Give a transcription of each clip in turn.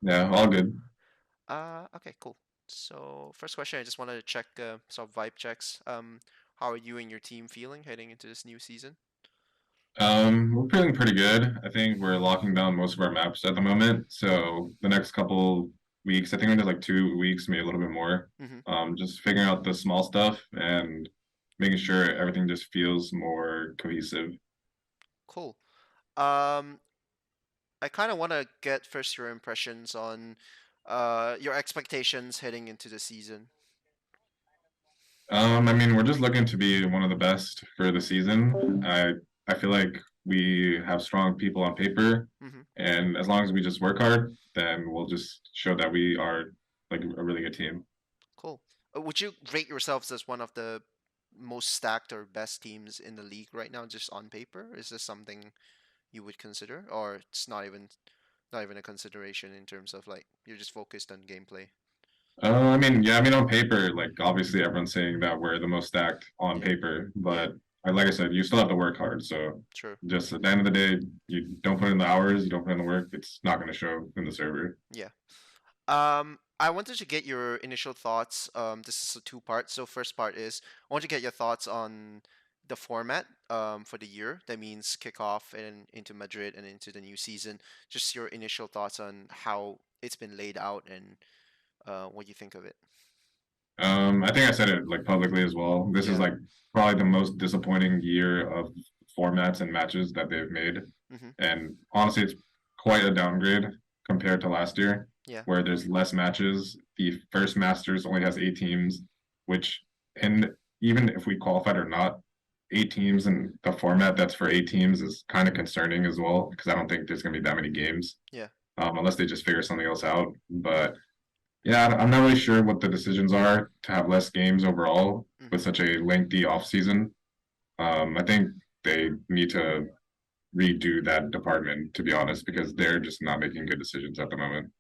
Yeah, all good. Okay, cool. So first question, I just wanted to check some vibe checks. How are you and your team feeling heading into this new season? We're feeling pretty good. I think we're locking down most of our maps at the moment. So the next couple weeks, I think we're just like 2 weeks, maybe a little bit more. Mm-hmm. Just figuring out the small stuff and making sure everything just feels more cohesive. Cool. Um, I kind of want to get first your impressions on your expectations heading into the season. I mean, we're just looking to be one of the best for the season. I feel like we have strong people on paper, Mm-hmm. and as long as we just work hard, then we'll just show that we are like a really good team. Cool. Would you rate yourselves as one of the most stacked or best teams in the league right now, just on paper? Is this something you would consider, or it's not even a consideration in terms of like you're just focused on gameplay? I mean, yeah, I mean, on paper, like obviously everyone's saying that we're the most stacked on Yeah, paper, yeah, but like I said, you still have to work hard. So true. just at the end of the day, you don't put in the hours, you don't put in the work, it's not going to show in the server. Yeah. I wanted to get your initial thoughts. This is a two part. So first part is I want to get your thoughts on the format for the year. That means kickoff and into Madrid and into the new season. Just your initial thoughts on how it's been laid out and what you think of it. I think I said it like publicly as well. This is Yeah. like probably the most disappointing year of formats and matches that they've made. Mm-hmm. And honestly, it's quite a downgrade compared to last year, Yeah. where there's less matches. The first Masters only has 8 teams, which, and even if we qualified or not, 8 teams and the format that's for 8 teams is kind of concerning as well, because I don't think there's going to be that many games, Yeah. unless they just figure something else out. But yeah, I'm not really sure what the decisions are to have less games overall Mm-hmm. with such a lengthy off season. I think they need to redo that department, to be honest, because they're just not making good decisions at the moment.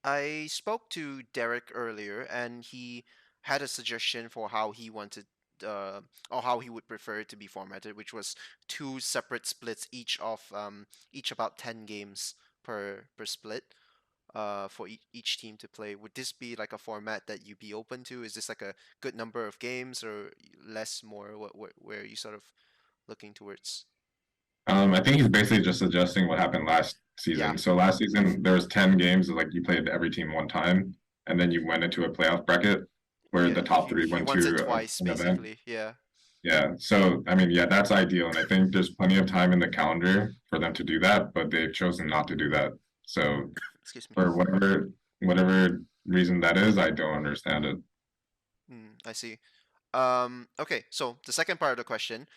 I spoke to Derek earlier, and he had a suggestion for how he wanted, or how he would prefer it to be formatted, which was two separate splits, each about 10 games per split, for each team to play. Would this be like a format that you'd be open to? Is this like a good number of games, or less, more? Where are you sort of looking towards? I think he's basically just suggesting what happened last Yeah, season. So last season there was 10 games, like you played every team one time, and then you went into a playoff bracket where yeah. the top three He went wants it to twice, an event. basically. Yeah. Yeah. So I mean, yeah, that's ideal, and I think there's plenty of time in the calendar for them to do that, but they've chosen not to do that. So Excuse me. for whatever reason that is, I don't understand it. I see. Okay, so the second part of the question,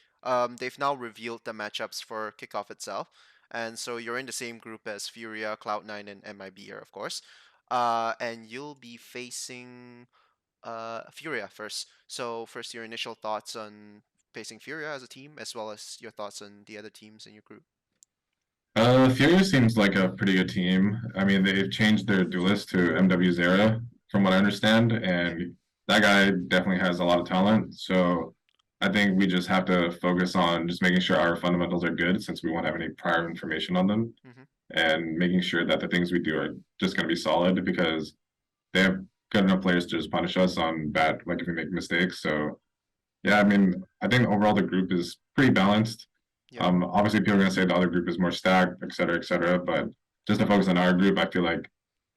they've now revealed the matchups for kickoff itself, and so you're in the same group as Furia, Cloud9, and MIB here, of course. And you'll be facing Furia first. So first, your initial thoughts on facing Furia as a team, as well as your thoughts on the other teams in your group. Fury seems like a pretty good team. I mean, they've changed their duelist to MW Zera, from what I understand, Yep. and that guy definitely has a lot of talent. So I think we just have to focus on just making sure our fundamentals are good, since we won't have any prior information on them, Mm-hmm. and making sure that the things we do are just going to be solid, because they have good enough players to just punish us on bad, like if we make mistakes. So yeah, I mean, I think overall the group is pretty balanced. Yep. Obviously, people are going to say the other group is more stacked, et cetera, et cetera. But just to focus on our group, I feel like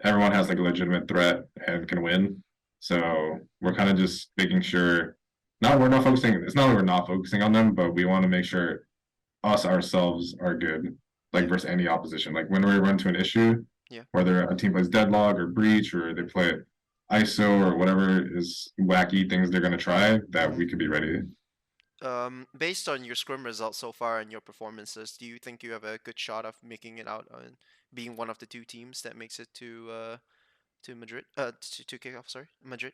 everyone has like a legitimate threat and can win. So we're kind of just making sure. Not we're not focusing. It's not that we're not focusing on them, but we want to make sure us ourselves are good, like Yeah. versus any opposition. Like when we run to an issue, Yeah. whether a team plays deadlock or breach, or they play ISO or whatever is wacky things they're going to try, that Mm-hmm. we could be ready. Based on your scrim results so far and your performances, do you think you have a good shot of making it out on being one of the two teams that makes it to Madrid? To kick off. Sorry, Madrid.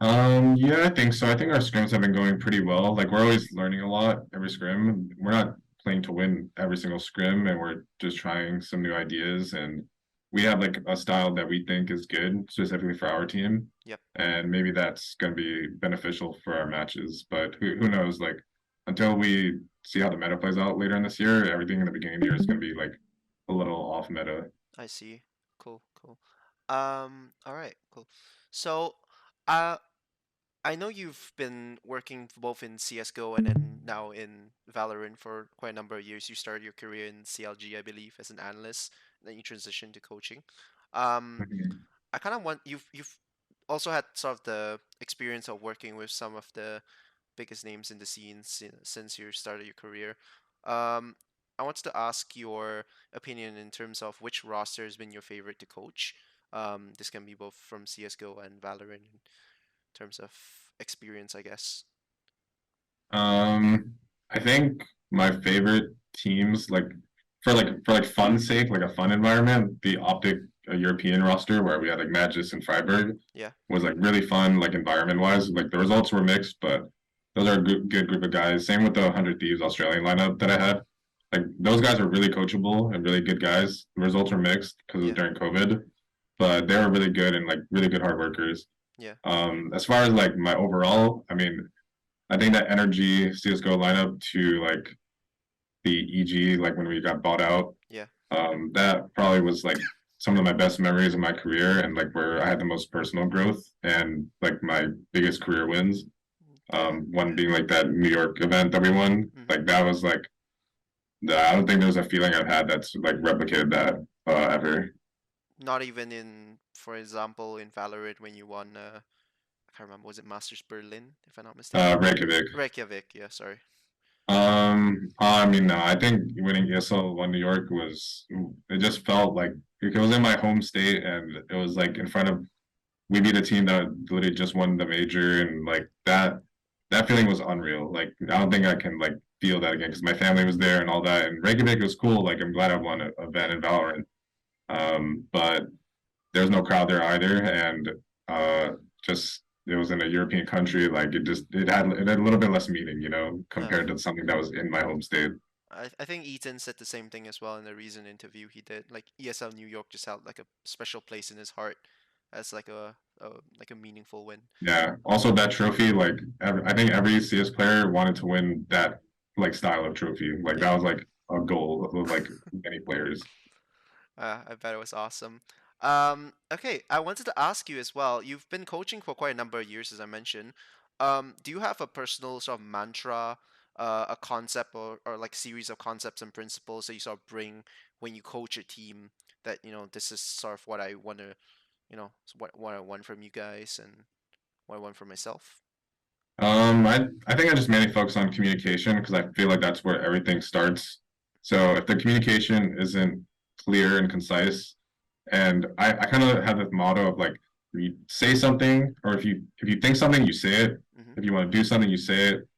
Yeah, I think so. I think our scrims have been going pretty well. Like we're always learning a lot every scrim. We're not playing to win every single scrim, and we're just trying some new ideas. And we have like a style that we think is good specifically for our team, Yep. and maybe that's going to be beneficial for our matches. But who knows? Like until we see how the meta plays out later in this year, everything in the beginning of the year is going to be like a little off meta. I see. Cool, cool. All right, cool. So, uh, I know you've been working both in CS:GO and then now in Valorant for quite a number of years. You started your career in CLG, I believe, as an analyst, then you transitioned to coaching. Um, Mhm. I kind of want you've also had sort of the experience of working with some of the biggest names in the scene since you started your career. Um, I wanted to ask your opinion in terms of which roster has been your favorite to coach. This can be both from CS:GO and Valorant in terms of experience, I guess. Um, I think my favorite teams, like fun's sake, like a fun environment, the Optic European roster where we had like Magis and Freiburg Yeah, was like really fun, like environment wise. Like the results were mixed, but those are a good group of guys. Same with the 100 Thieves Australian lineup that I had. Like those guys are really coachable and really good guys. The results were mixed because it was yeah, during COVID, but they were really good and like really good hard workers. yeah, As far as like my overall, I mean, I think that NRG CS:GO lineup to like the EG, like when we got bought out, yeah. that probably was like some of my best memories of my career and like where I had the most personal growth and like my biggest career wins. Yeah. One being like that New York event that we won. Hmm. Like that was like I don't think there's a feeling I've had that's like replicated that ever. Not even in, for example, in Valorant when you won. I can't remember. Was it Masters Berlin, if I'm not mistaken? Reykjavik. Reykjavik. Yeah. Sorry. I mean, no, I think winning ESL one New York was it just felt like it was in my home state and it was like in front of we beat a team that literally just won the major and like that feeling was unreal. Like I don't think I can like feel that again because my family was there and all that. And Reykjavik was cool. Like I'm glad I won a event Yeah. in Valorant. But there was no crowd there either, and just it was in a European country. Like it had a little bit less meaning, Uh, compared to something that was in my home state. I think Ethan said the same thing as well in the recent interview he did. Like ESL New York just held like a special place in his heart as like a meaningful win. Yeah. Also, that trophy, like I think every CS player wanted to win that like style of trophy. Like Yeah. that was like a goal of like many players. I bet it was awesome. Okay, I wanted to ask you as well. You've been coaching for quite a number of years, as I mentioned. Do you have a personal sort of mantra, a concept, or like series of concepts and principles that you sort of bring when you coach a team that, this is sort of what I want to, what I want from you guys and what I want for myself? I think I just mainly focus on communication because I feel like that's where everything starts. So if the communication isn't clear and concise, and I kind of have this motto of like you say something, or if you think something, you say it. Mm-hmm. If you want to do something, you say it.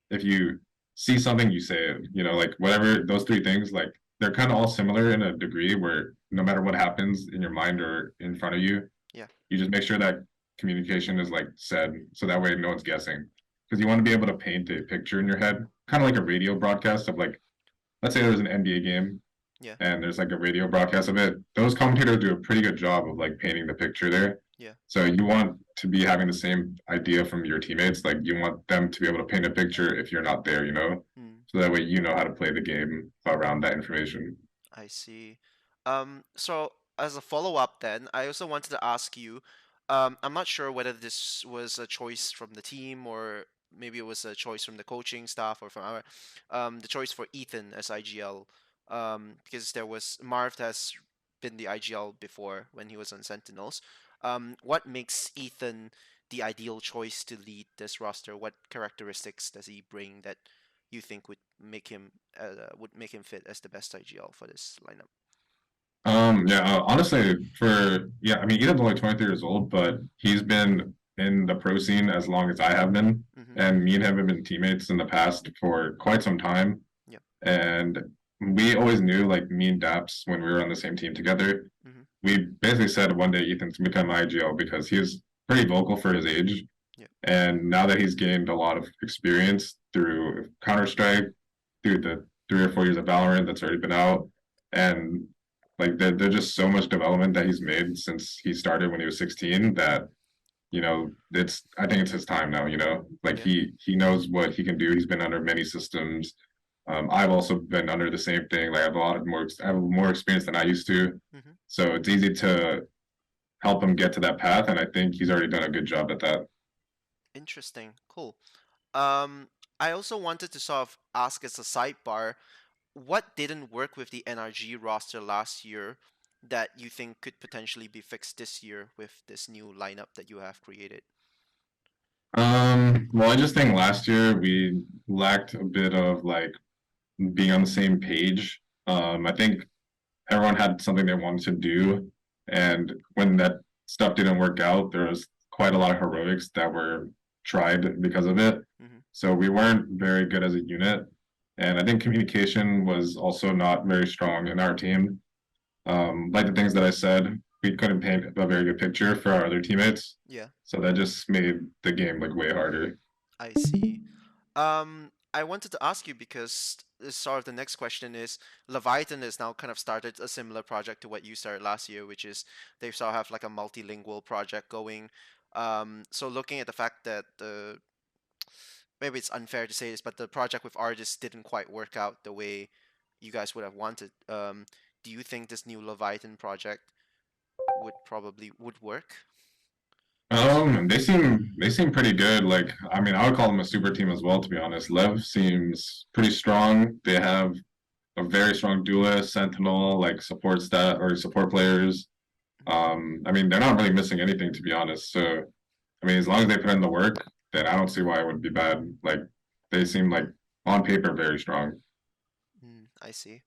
If you see something, you say it. Like whatever those three things, like they're kind of all similar in a degree where no matter what happens in your mind or in front of you, Yeah, you just make sure that communication is like said so that way no one's guessing because you want to be able to paint a picture in your head kind of like a radio broadcast of like let's say there's an NBA game yeah, and there's like a radio broadcast of it. Those commentators do a pretty good job of like painting the picture there. yeah. So you want to be having the same idea from your teammates. Like you want them to be able to paint a picture if you're not there, Mm. so that way you know how to play the game around that information. I see. So as a follow-up then, I also wanted to ask you, I'm not sure whether this was a choice from the team or maybe it was a choice from the coaching staff or from the choice for Ethan as IGL, because there was Marv has been the IGL before when he was on Sentinels. What makes Ethan the ideal choice to lead this roster? What characteristics does he bring that you think would make him fit as the best IGL for this lineup? Yeah, honestly, yeah, I mean, Ethan's only 23 years old, but he's been in the pro scene as long as I have been, Mm-hmm. and me and him have been teammates in the past for quite some time. Yep. And we always knew, like me and Daps, when we were on the same team together, Mm-hmm. we basically said one day Ethan's become IGL because he was pretty vocal for his age. Yep. And now that he's gained a lot of experience through Counter-Strike, through the 3 or 4 years of Valorant that's already been out, and like there's just so much development that he's made since he started when he was 16 that it's I think it's his time now. Like Yeah. he knows what he can do. He's been under many systems. I've also been under the same thing. Like I have more experience than I used to. Mm-hmm. So it's easy to help him get to that path, and I think he's already done a good job at that. Interesting. Cool. Um, I also wanted to sort of ask as a sidebar, what didn't work with the NRG roster last year that you think could potentially be fixed this year with this new lineup that you have created? Well, I just think last year we lacked a bit of like being on the same page. I think everyone had something they wanted to do, and when that stuff didn't work out, there was quite a lot of heroics that were tried because of it. Mm-hmm. So we weren't very good as a unit, and I think communication was also not very strong in our team. Like the things that I said, we couldn't paint a very good picture for our other teammates, Yeah, so that just made the game like way harder. I see. I wanted to ask you because sort of the next question is Leviathan has now kind of started a similar project to what you started last year, which is they sort of have like a multilingual project going. So looking at the fact that maybe it's unfair to say this, but the project with artists didn't quite work out the way you guys would have wanted. Do you think this new Leviathan project would work? They seem pretty good. Like, I mean, I would call them a super team as well, to be honest. Lev seems pretty strong. They have a very strong duelist, sentinel, like support stat or support players. I mean, they're not really missing anything, to be honest. So, I mean, as long as they put in the work, then I don't see why it would be bad. Like, they seem like on paper very strong. I see.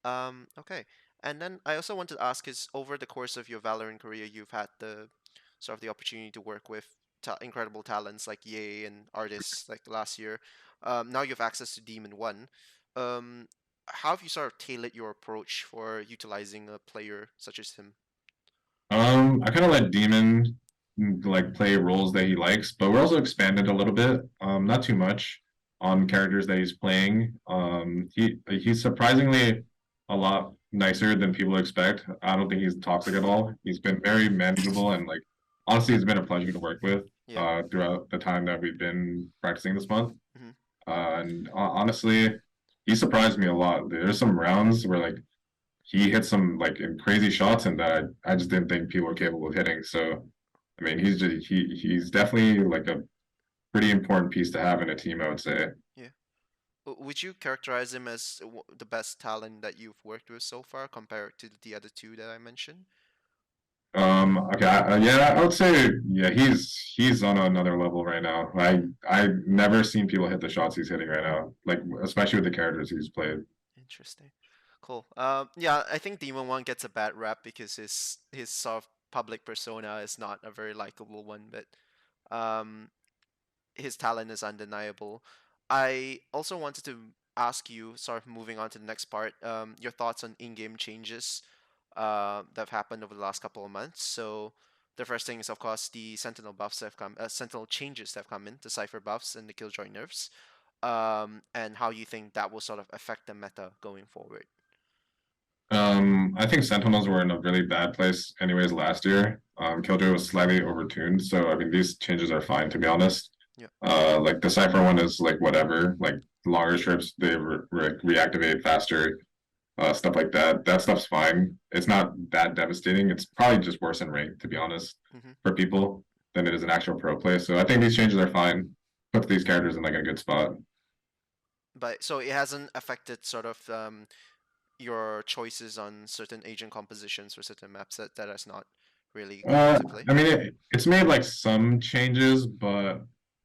Okay. And then I also wanted to ask is over the course of your Valorant career, you've had the sort of the opportunity to work with incredible talents like Ye and artists like last year. Now you have access to Demon One. Um, how have you sort of tailored your approach for utilizing a player such as him? I kind of let Demon like play roles that he likes, but we're also expanded a little bit, not too much on characters that he's playing. He's surprisingly a lot nicer than people expect. I don't think he's toxic at all. He's been very manageable and like honestly, it's been a pleasure to work with Yeah. throughout the time that we've been practicing this month. Hmm. And honestly, he surprised me a lot. There's some rounds where like he hit some like crazy shots and that I just didn't think people were capable of hitting. So I mean he's definitely like a pretty important piece to have in a team, I would say. Yeah. Would you characterize him as the best talent that you've worked with so far compared to the other two that I mentioned? Okay, yeah, I would say yeah, he's on another level right now. I've never seen people hit the shots he's hitting right now, like especially with the characters he's played. Interesting. Cool. Yeah, I think Demon One gets a bad rap because his sort of public persona is not a very likable one, but um, his talent is undeniable. I also wanted to ask you, sort of moving on to the next part, your thoughts on in-game changes that have happened over the last couple of months. So the first thing is, of course, the Sentinel buffs that have come, Sentinel changes that have come in, the Cypher buffs and the Killjoy nerfs, and how you think that will sort of affect the meta going forward. I think Sentinels were in a really bad place anyways last year. Killjoy was slightly overtuned, so I mean these changes are fine to be honest. Yeah, Like the Cypher one is like whatever, like longer strips they reactivate faster, stuff like that. That stuff's fine. It's not that devastating. It's probably just worse in rank to be honest hmm, for people than it is an actual pro play. So I think these changes are fine. Put these characters in like a good spot. but so it hasn't affected sort of your choices on certain agent compositions for certain maps that has not really come into play. I mean, it's made like some changes, but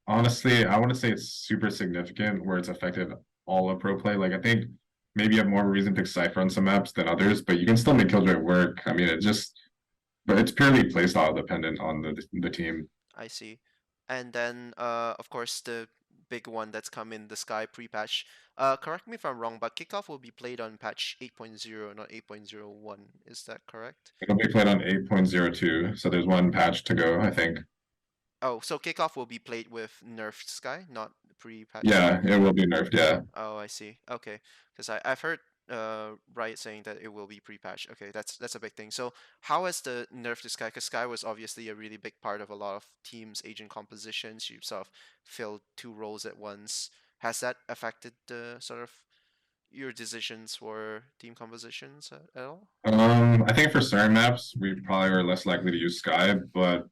honestly, I wouldn't say it's super significant where it's affected all of pro play. Like, I think maybe you have more reason to pick Cypher on some maps than others, but you can still make Killjoy work. I mean, but it's purely playstyle dependent on the team. I see. And then, of course, the big one that's come in the Sky pre-patch. Correct me if I'm wrong, but Kickoff will be played on patch 8.0, not 8.01. Is that correct? It'll be played on 8.02, so there's one patch to go, I think. Oh, so Kickoff will be played with nerfed Sky, not pre-patch Sky? Yeah, it will be nerfed, yeah. Oh, I see. Okay, because I've heard Riot saying that it will be pre-patched. Okay, that's a big thing. So how has the nerf to Sky? Because Sky was obviously a really big part of a lot of teams' agent compositions. You sort of filled two roles at once. Has that affected the sort of your decisions for team compositions at all? I think for certain maps, we probably are less likely to use Sky, but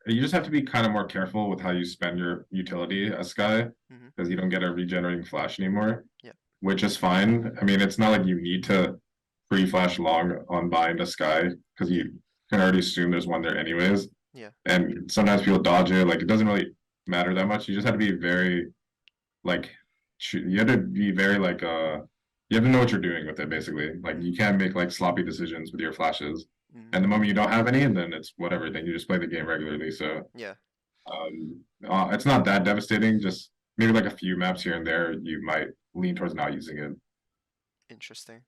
you just have to be kind of more careful with how you spend your utility as Sky Mm-hmm. because you don't get a regenerating flash anymore, Yeah. which is fine. I mean, it's not like you need to pre-flash long on bind a Sky because you can already assume there's one there anyways. Yeah. And sometimes people dodge it. Like it doesn't really matter that much. You just have to be very like you have to be very like you have to know what you're doing with it basically. Like you can't make like sloppy decisions with your flashes. Mm-hmm. And the moment you don't have any, then it's whatever. Then you just play the game regularly. So Yeah. it's not that devastating. Just maybe like a few maps here and there, you might lean towards not using it. Interesting.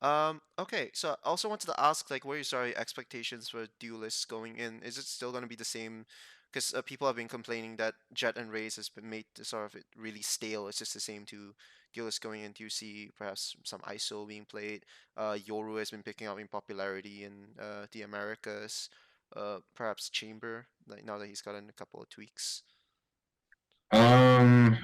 Okay, so I also wanted to ask, like, what are your sorry expectations for duelists going in? Is it still going to be the same? Because people have been complaining that Jet and Raze has been made to sort of it really stale. It's just the same to duelists going in. Do you see perhaps some ISO being played? Yoru has been picking up in popularity in the Americas. Perhaps Chamber, like now that he's gotten a couple of tweaks. Um,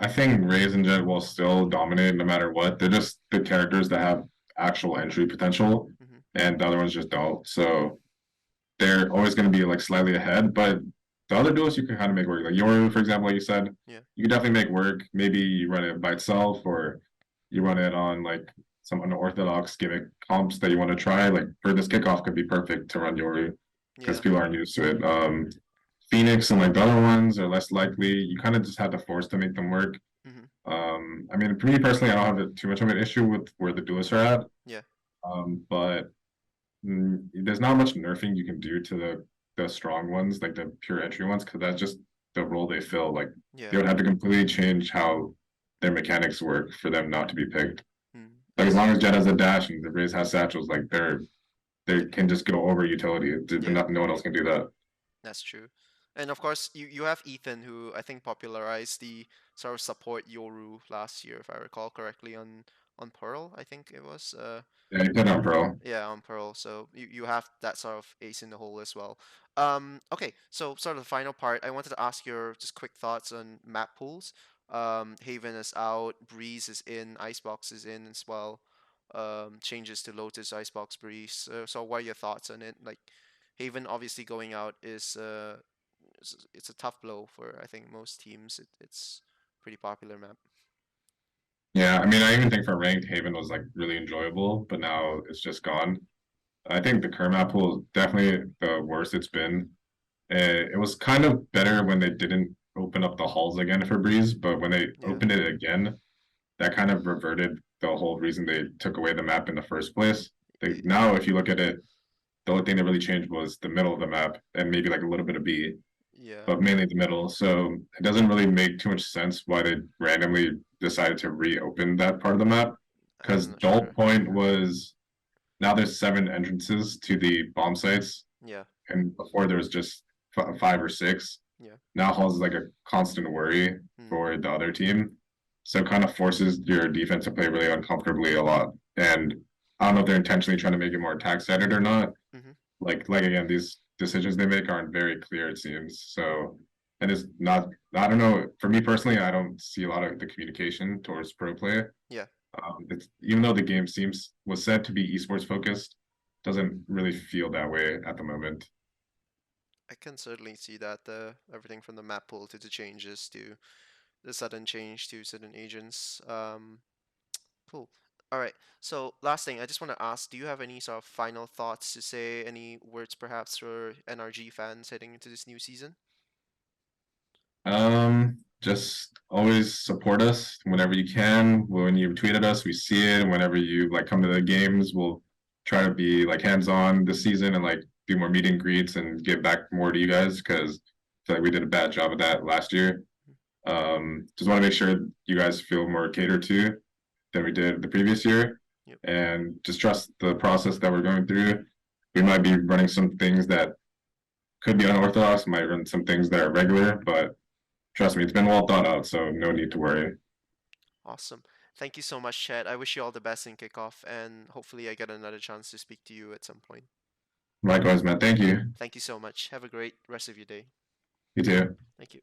I think Raze and Jet will still dominate no matter what. They're just the characters that have actual entry potential, Mm-hmm. and the other ones just don't. So they're always going to be like slightly ahead. But the other duels you can kind of make work. Like Yoru, for example, like you said, Yeah. you can definitely make work. Maybe you run it by itself, or you run it on like some unorthodox gimmick comps that you want to try. Like for this kickoff, could be perfect to run Yoru because Yeah. people aren't used to it. Phoenix and like the other ones are less likely. You kind of just have to force to make them work. Mm-hmm. I mean, for me personally, I don't have too much of an issue with where the duelists are at. Yeah. But there's not much nerfing you can do to the strong ones, like the pure entry ones, because that's just the role they fill. Like they Yeah. would have to completely change how their mechanics work for them not to be picked. Mm. Like as long as Jet has a dash and the Raze has satchels, like they can just go over utility. Yeah. No one else can do that. That's true. And of course, you have Ethan, who I think popularized the sort of support Yoru last year, if I recall correctly, on Pearl, I think it was. Yeah, you put on pro. Yeah, on Pearl. So you have that sort of ace in the hole as well. Okay, so sort of the final part, I wanted to ask your just quick thoughts on map pools. Haven is out, Breeze is in, Icebox is in as well. Changes to Lotus, Icebox, Breeze. So what are your thoughts on it? Like, Haven obviously going out is it's a tough blow for I think most teams. It's pretty popular map. Yeah, I mean, I even think for ranked, Haven was like really enjoyable, but now it's just gone. I think the Kermit pool is definitely the worst it's been. It was kind of better when they didn't open up the halls again for Breeze, but when they Yeah, opened it again, that kind of reverted the whole reason they took away the map in the first place. Now, if you look at it, the only thing that really changed was the middle of the map and maybe like a little bit of B, yeah, but mainly the middle. So it doesn't really make too much sense why they randomly decided to reopen that part of the map. Because I'm not the whole sure. point was now there's 7 entrances to the bomb sites, Yeah, and before there was just 5 or 6. yeah. Now Halls is like a constant worry Hmm. for the other team. So it kind of forces your defense to play really uncomfortably a lot. And I don't know if they're intentionally trying to make it more attack centered or not. Mm-hmm. Like again, these decisions they make aren't very clear, it seems. So and it's not I don't know. For me personally, I don't see a lot of the communication towards pro play. Yeah, It's even though the game was said to be esports focused, doesn't really feel that way at the moment. I can certainly see that. Everything from the map pool to the changes to the sudden change to certain agents. Cool. All right. So last thing, I just want to ask, do you have any sort of final thoughts to say? Any words perhaps for NRG fans heading into this new season? Just always support us whenever you can. When you tweet at us, we see it. And whenever you like come to the games, we'll try to be like hands-on this season and like do more meet and greets and give back more to you guys because I feel like we did a bad job of that last year. Just want to make sure you guys feel more catered to than we did the previous year, Yep. and just trust the process that we're going through. We might be running some things that could be unorthodox, might run some things that are regular, but trust me, it's been well thought out, so no need to worry. Awesome. Thank you so much, Chad. I wish you all the best in kickoff, and hopefully I get another chance to speak to you at some point. Likewise, man. Thank you. Thank you so much. Have a great rest of your day. You too. Thank you.